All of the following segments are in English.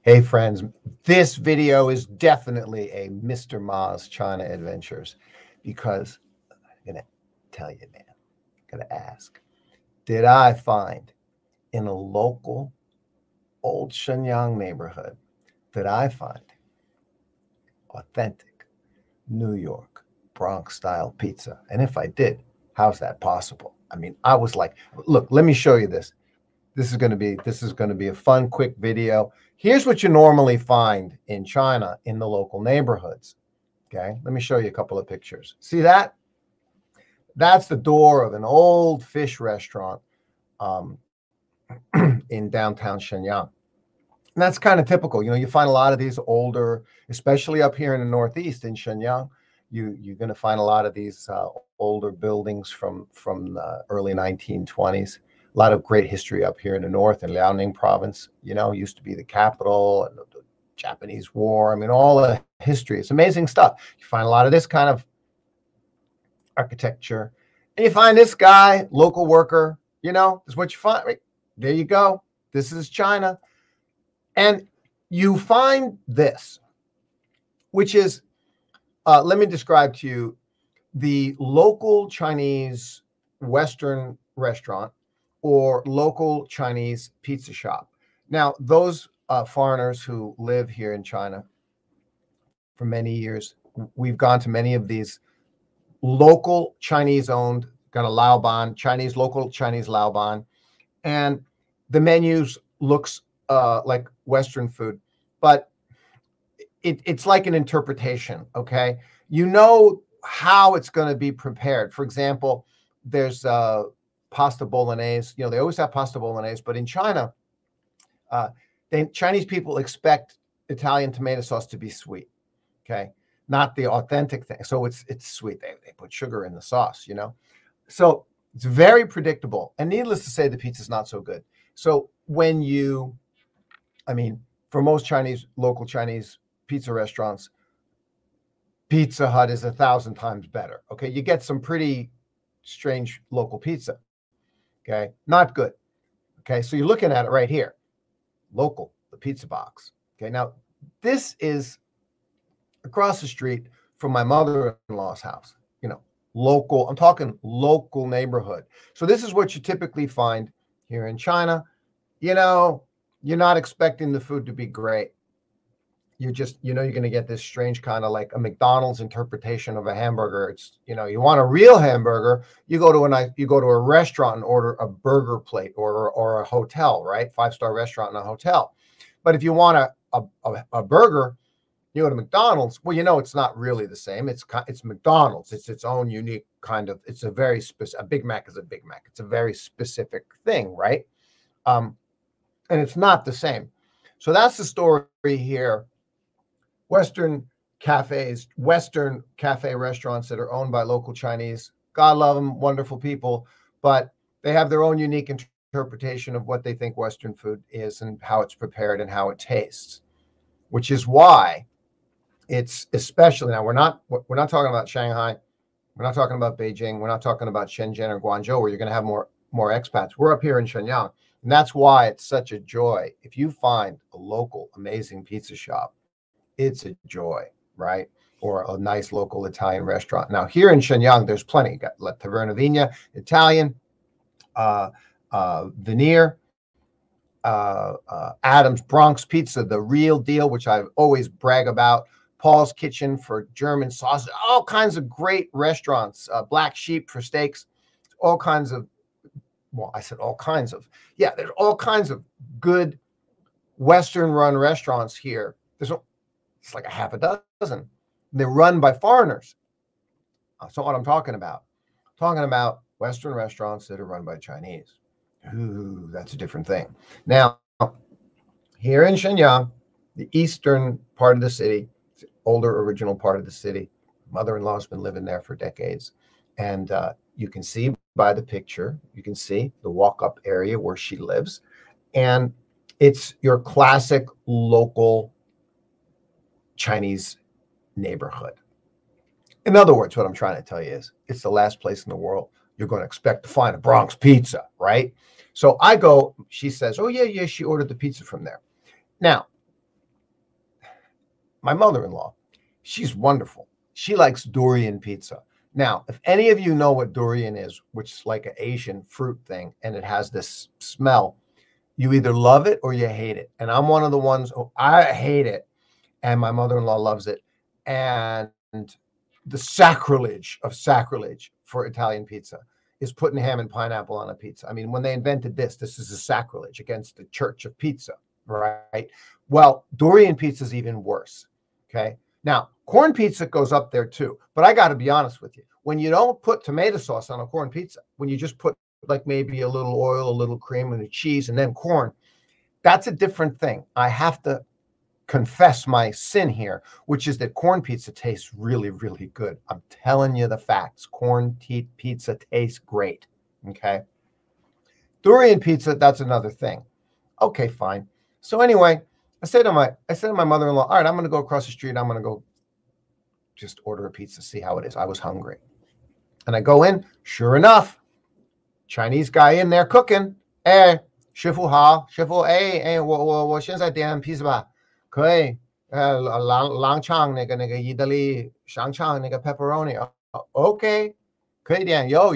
Hey friends, this video is definitely a Mr. Ma's China Adventures because I'm gonna tell you, man, I'm gonna ask, did I find in a local old Shenyang neighborhood, did I find authentic New York Bronx style pizza? And if I did, how's that possible? I mean, I was like, look, let me show you this. This is going to be a fun, quick video. Here's what you normally find in China in the local neighborhoods. Okay, let me show you a couple of pictures. See that? That's the door of an old fish restaurant in downtown Shenyang. And that's kind of typical. You know, you find a lot of these older, especially up here in the Northeast in Shenyang. You're going to find a lot of these older buildings from the early 1920s. A lot of great history up here in the north in Liaoning province, you know, used to be the capital and the Japanese War. I mean, all the history. It's amazing stuff. You find a lot of this kind of architecture. And you find this guy, local worker, you know, is what you find. Right? There you go. This is China. And you find this, which is, let me describe to you the local Chinese Western restaurant or local Chinese pizza shop. Now, those foreigners who live here in China for many years, we've gone to many of these local Chinese-owned, got a Laoban, local Chinese Laoban, and the menus looks like Western food, but it's like an interpretation, okay? You know how it's going to be prepared. For example, there's pasta bolognese. You know, they always have pasta bolognese, but in China, Chinese people expect Italian tomato sauce to be sweet, okay? Not the authentic thing. So it's sweet. They put sugar in the sauce, you know? So it's very predictable. And needless to say, the pizza's not so good. So when you, I mean, for most local Chinese pizza restaurants, Pizza Hut is 1,000 times better, okay? You get some pretty strange local pizza. Okay, not good. Okay, so you're looking at it right here. Local, the pizza box. Okay, now this is across the street from my mother-in-law's house. You know, local, I'm talking local neighborhood. So this is what you typically find here in China. You know, you're not expecting the food to be great. You're just, you know, you're going to get this strange kind of like a McDonald's interpretation of a hamburger. It's, you know, you want a real hamburger, you go to a restaurant and order a burger plate or a hotel, right? 5-star restaurant and a hotel. But if you want a burger, you go to McDonald's. Well, you know, it's not really the same. It's McDonald's. It's its own unique kind of, it's a very specific, a Big Mac is a Big Mac. It's a very specific thing, right? And it's not the same. So that's the story here. Western cafe restaurants that are owned by local Chinese. God love them, wonderful people, but they have their own unique interpretation of what they think Western food is and how it's prepared and how it tastes, which is why it's especially, now we're not talking about Shanghai, we're not talking about Beijing, we're not talking about Shenzhen or Guangzhou, where you're going to have more expats. We're up here in Shenyang, and that's why it's such a joy. If you find a local amazing pizza shop, it's a joy, right? Or a nice local Italian restaurant. Now, here in Shenyang, there's plenty. You got La Taverna Vigna, Italian, Veneer, Adams, Bronx Pizza, the real deal, which I always brag about. Paul's Kitchen for German sausage, all kinds of great restaurants. Black Sheep for steaks, all kinds of, well, I said all kinds of, yeah, there's all kinds of good Western-run restaurants here. It's like a half a dozen. They're run by foreigners. That's not what I'm talking about. I'm talking about Western restaurants that are run by Chinese. Ooh, that's a different thing. Now, here in Shenyang, the eastern part of the city, the older original part of the city, mother-in-law's been living there for decades. And you can see by the picture, you can see the walk-up area where she lives. And it's your classic local Chinese neighborhood. In other words, what I'm trying to tell you is it's the last place in the world you're going to expect to find a Bronx pizza, right? So I go, she says, oh, yeah, she ordered the pizza from there. Now, my mother-in-law, she's wonderful. She likes durian pizza. Now, if any of you know what durian is, which is like an Asian fruit thing, and it has this smell, you either love it or you hate it. And I'm one of the ones, I hate it, and my mother-in-law loves it. And the sacrilege of sacrilege for Italian pizza is putting ham and pineapple on a pizza. I mean, when they invented this is a sacrilege against the church of pizza, right? Well, durian pizza is even worse, okay? Now, corn pizza goes up there too, but I got to be honest with you. When you don't put tomato sauce on a corn pizza, when you just put like maybe a little oil, a little cream, and a cheese, and then corn, that's a different thing. I have to confess my sin here, which is that corn pizza tastes really, really good. I'm telling you the facts. Corn pizza tastes great. Okay. Durian pizza, that's another thing. Okay, fine. So anyway, I said to my mother-in-law, all right, I'm going to go across the street. I'm going to go just order a pizza, see how it is. I was hungry. And I go in, sure enough, Chinese guy in there cooking. Hey, 师傅好，师傅，我现在点披萨吧。可以，狼肠那个意大利香肠那个 pepperoni， okay， 可以点，有，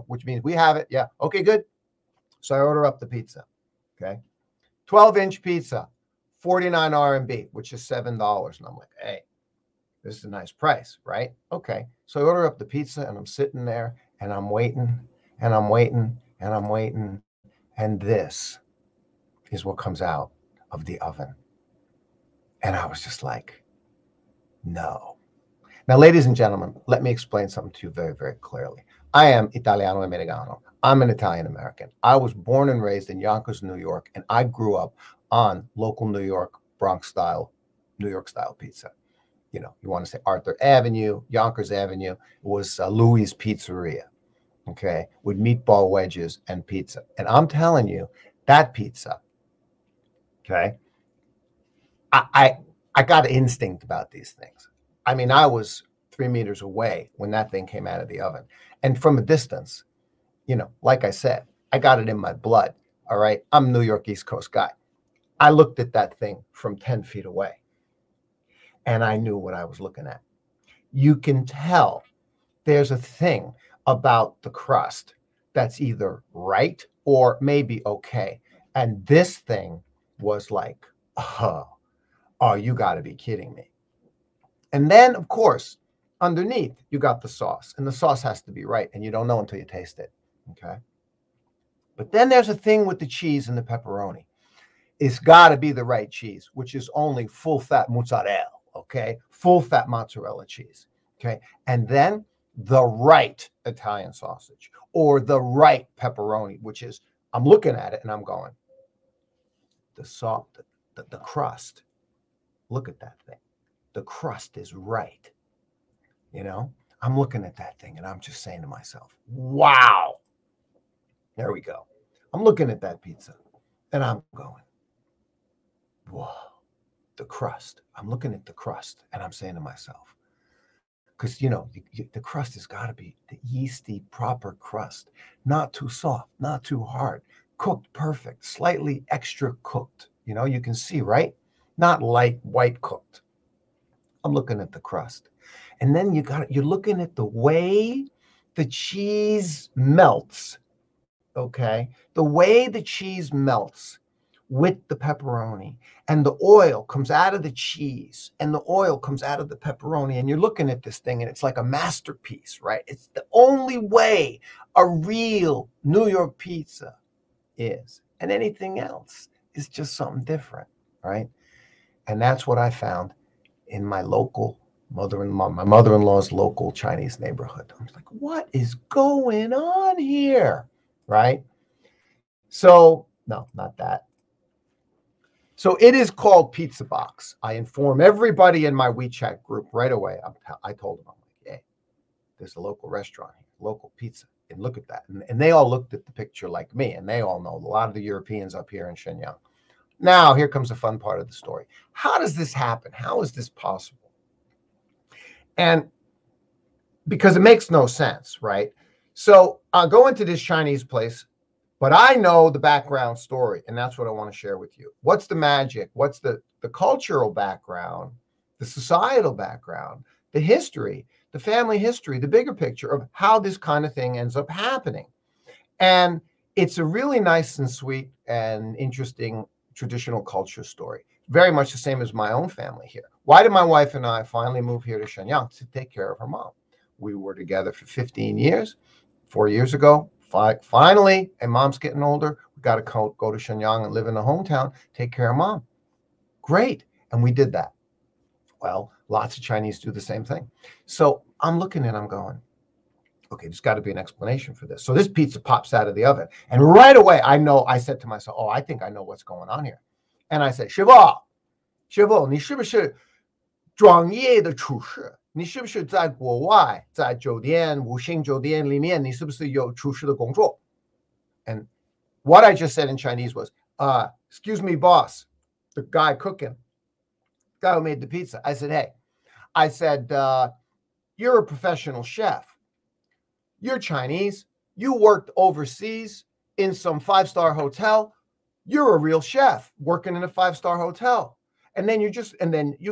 which means we have it, yeah, okay, good. So I order up the pizza, okay, 12-inch pizza, 49 RMB, which is $7, and I'm like, hey, this is a nice price, right? Okay, so I order up the pizza, and I'm sitting there, and I'm waiting, and I'm waiting, and I'm waiting, and this is what comes out of the oven. And I was just like, no. Now, ladies and gentlemen, let me explain something to you very, very clearly. I am Italiano Americano. I'm an Italian American. I was born and raised in Yonkers, New York, and I grew up on local New York, Bronx style, New York style pizza. You know, you want to say Arthur Avenue, Yonkers Avenue, was Louis' Pizzeria, okay, with meatball wedges and pizza. And I'm telling you, that pizza, okay, I got an instinct about these things. I mean, I was 3 meters away when that thing came out of the oven. And from a distance, you know, like I said, I got it in my blood. All right. I'm a New York East Coast guy. I looked at that thing from 10 feet away, and I knew what I was looking at. You can tell there's a thing about the crust that's either right or maybe okay. And this thing was like, oh, you got to be kidding me. And then, of course, underneath, you got the sauce. And the sauce has to be right. And you don't know until you taste it. Okay. But then there's a thing with the cheese and the pepperoni. It's got to be the right cheese, which is only full-fat mozzarella. Okay. Full-fat mozzarella cheese. Okay. And then the right Italian sausage or the right pepperoni, which is, I'm looking at it and I'm going, the crust. Look at that thing. The crust is right. You know, I'm looking at that thing and I'm just saying to myself, wow. There we go. I'm looking at that pizza and I'm going, whoa, the crust. I'm looking at the crust and I'm saying to myself, because, you know, the crust has got to be the yeasty, proper crust, not too soft, not too hard, cooked perfect, slightly extra cooked. You know, you can see, right? Not light white cooked. I'm looking at the crust. And then you're looking at the way the cheese melts. Okay. The way the cheese melts with the pepperoni, and the oil comes out of the cheese and the oil comes out of the pepperoni. And you're looking at this thing and it's like a masterpiece, right? It's the only way a real New York pizza is. And anything else is just something different, right? And that's what I found in my local my mother-in-law's local Chinese neighborhood. I was like, what is going on here? Right? So, no, not that. So it is called Pizza Box. I inform everybody in my WeChat group right away. I told them, I'm like, hey, there's a local restaurant here, local pizza. And look at that. And they all looked at the picture like me. And they all know a lot of the Europeans up here in Shenyang. Now, here comes the fun part of the story. How does this happen? How is this possible? And because it makes no sense, right? So I'll go into this Chinese place, But I know the background story, and that's what I want to share with you. What's the magic? What's the cultural background, the societal background, the history, the family history, the bigger picture of how this kind of thing ends up happening. And it's a really nice and sweet and interesting traditional culture story. Very much the same as my own family here. Why did my wife and I finally move here to Shenyang? To take care of her mom. We were together for 15 years. 4 years ago, finally, and mom's getting older. We got to go to Shenyang and live in the hometown, take care of mom. Great. And we did that. Well, lots of Chinese do the same thing. So I'm looking and I'm going, okay, there's got to be an explanation for this. So this pizza pops out of the oven. And right away, I said to myself, oh, I think I know what's going on here. And I said, 师傅，你是不是专业的厨师？你是不是在国外，在酒店、五星酒店里面，你是不是有厨师的工作？ And what I just said in Chinese was, excuse me, boss, the guy cooking, guy who made the pizza. I said, hey, you're a professional chef. You're Chinese. You worked overseas in some 5-star hotel. You're a real chef working in a 5-star hotel. And then you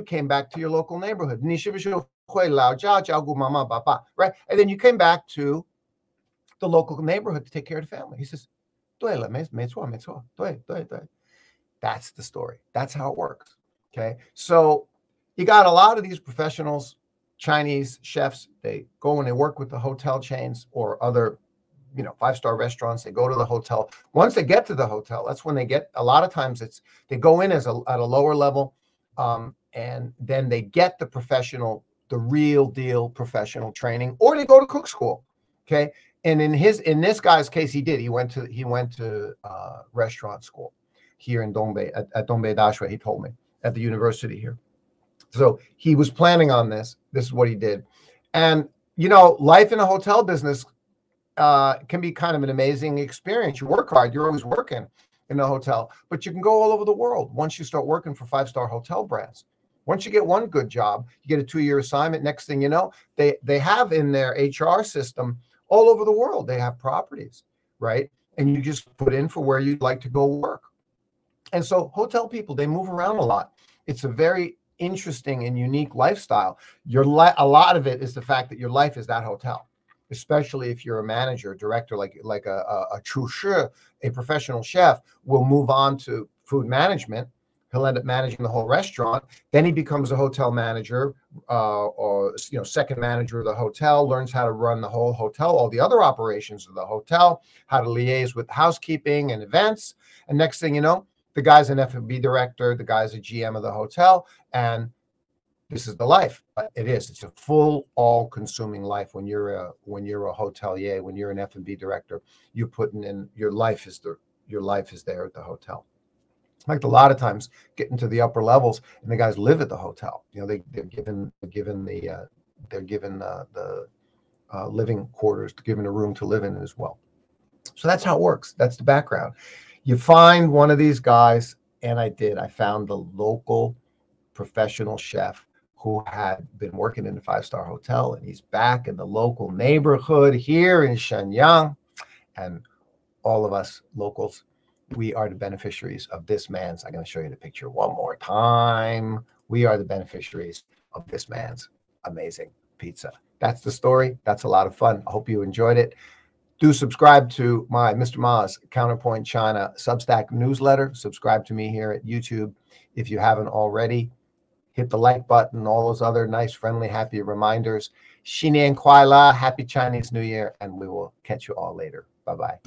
came back to your local neighborhood. Right? And then you came back to the local neighborhood to take care of the family. He says, 对了，没错。对。That's the story. That's how it works. Okay. So you got a lot of these professionals, Chinese chefs, they go and they work with the hotel chains or other, 5-star restaurants. They go to the hotel. Once they get to the hotel, that's when a lot of times they go in at a lower level, and then they get the real deal professional training, or they go to cook school. Okay. And in this guy's case, he went to restaurant school here in Dongbei at Dongbei Dashue. He told me at the university here. So he was planning on this. This is what he did. And, life in a hotel business can be kind of an amazing experience. You work hard. You're always working in a hotel, but you can go all over the world once you start working for 5-star hotel brands. Once you get one good job, you get a 2-year assignment. Next thing you know, they have in their HR system all over the world. They have properties, right? And you just put in for where you'd like to go work. And so hotel people, they move around a lot. It's a very interesting and unique lifestyle. A lot of it is the fact that your life is that hotel, especially if you're a manager, director, like a 厨师, a professional chef will move on to food management. He'll end up managing the whole restaurant. Then he becomes a hotel manager, or second manager of the hotel, learns how to run the whole hotel, all the other operations of the hotel, how to liaise with housekeeping and events. And next thing you know, the guy's an F&B director, the guy's a GM of the hotel, and this is the life. It's a full, all-consuming life. When you're a hotelier, when you're an F&B director, you're putting in your life is there at the hotel. Like a lot of times, getting to the upper levels, and the guys live at the hotel. They're given the living quarters, given a room to live in as well. So that's how it works. That's the background. You find one of these guys, and I found the local professional chef who had been working in a 5-star hotel, and he's back in the local neighborhood here in Shenyang, and all of us locals, we are the beneficiaries of this man's. I'm going to show you the picture one more time. We are the beneficiaries of this man's amazing pizza. That's the story. That's a lot of fun. I hope you enjoyed it. Do subscribe to my Mr. Ma's Counterpoint China Substack newsletter. Subscribe to me here at YouTube if you haven't already. Hit the like button, all those other nice, friendly, happy reminders. 新年快乐, Happy Chinese New Year, and we will catch you all later. Bye-bye.